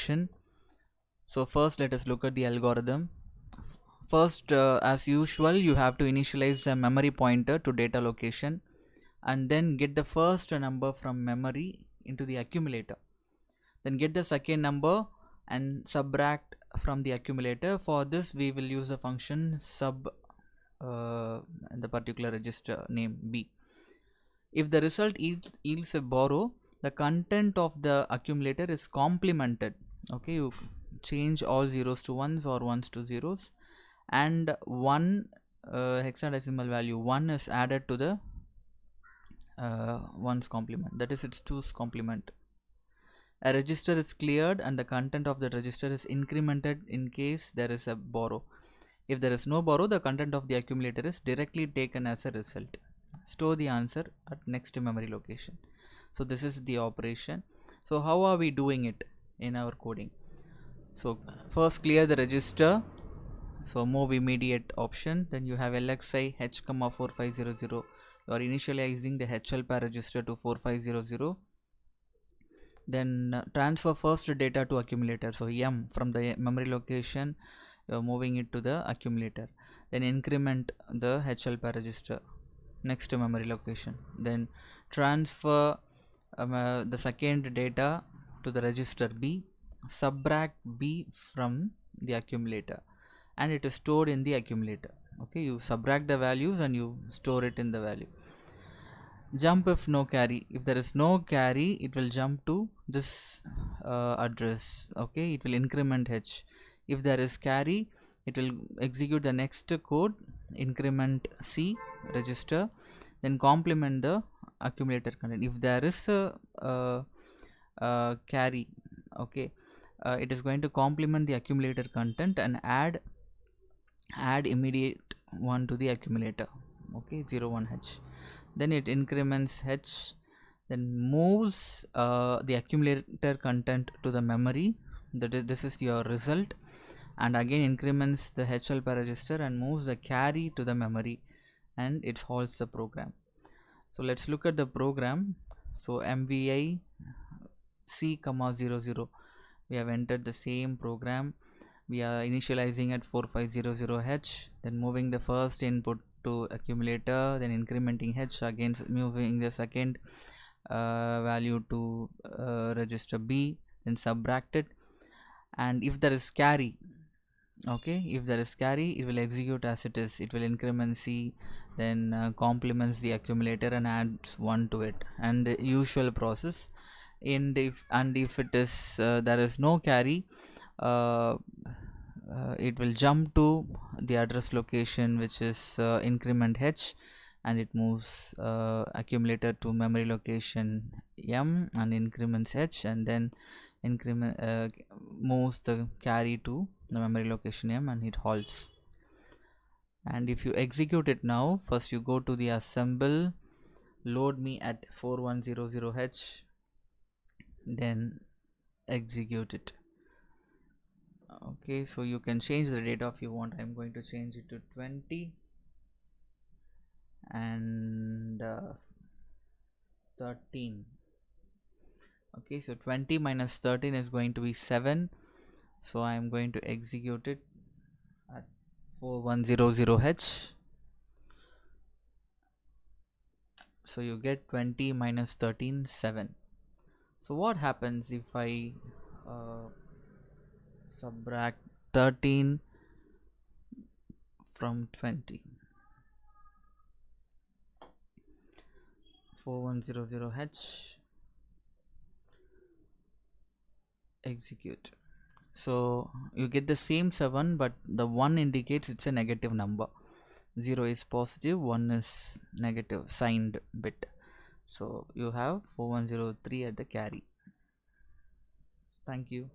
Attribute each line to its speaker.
Speaker 1: location. So first let us look at the algorithm. First, as usual, you have to initialize the memory pointer to data location and then get the first number from memory into the accumulator. Then get the second number and subtract from the accumulator. For this we will use the function sub the particular register name B. If the result yields a borrow, the content of the accumulator is complemented. Okay, you change all zeros to ones or ones to zeros, and one hexadecimal value 1 is added to the one's complement, that is its 2's complement. A register is cleared and the content of the register is incremented in case there is a borrow. If there is no borrow, the content of the accumulator is directly taken as a result. Store the answer at next memory location. So this is the operation. So how are we doing it in our coding? So first clear the register. So move immediate option. Then you have LXI H, 4500. You are initializing the HL register to 4500. Then transfer first data to accumulator. So M from the memory location, you are moving it to the accumulator. Then increment the HL register next to memory location. Then transfer the second data to the register B, subtract B from the accumulator, and it is stored in the accumulator. Okay, you subtract the values and you store it in the value. Jump if no carry. If there is no carry, it will jump to this address. Okay, it will increment H. If there is carry, it will execute the next code, increment C register, then complement the accumulator content. If there is a carry, okay, it is going to complement the accumulator content and add immediate one to the accumulator. Okay, 01H. Then it increments H, then moves the accumulator content to the memory. This is your result, and again increments the HL register and moves the carry to the memory, and it halts the program. So let's look at the program. So MVI C, 00, we have entered the same program. We are initializing at 4500H, then moving the first input to accumulator, then incrementing H, again moving the second value to register B, then subtract it. And if there is carry, okay, if there is carry, it will execute as it is. It will increment C, then complements the accumulator and adds 1 to it, and the usual process. And if it is there is no carry, it will jump to the address location, which is increment H, and it moves accumulator to memory location M and increments H, and then increment moves the carry to the memory location M, and it halts. And if you execute it now, first you go to the assemble, load me at 4100H, then execute it. Okay, so you can change the data if you want. I'm going to change it to 20 and 13. Okay, so 20 minus 13 is going to be 7, so I'm going to execute it at 4100H. So you get 20 minus 13, 7. So what happens if I subtract 13 from 20? 4100H, execute. So you get the same 7, but the 1 indicates it's a negative number. 0 is positive, 1 is negative signed bit. So you have 4103 at the carry. Thank you.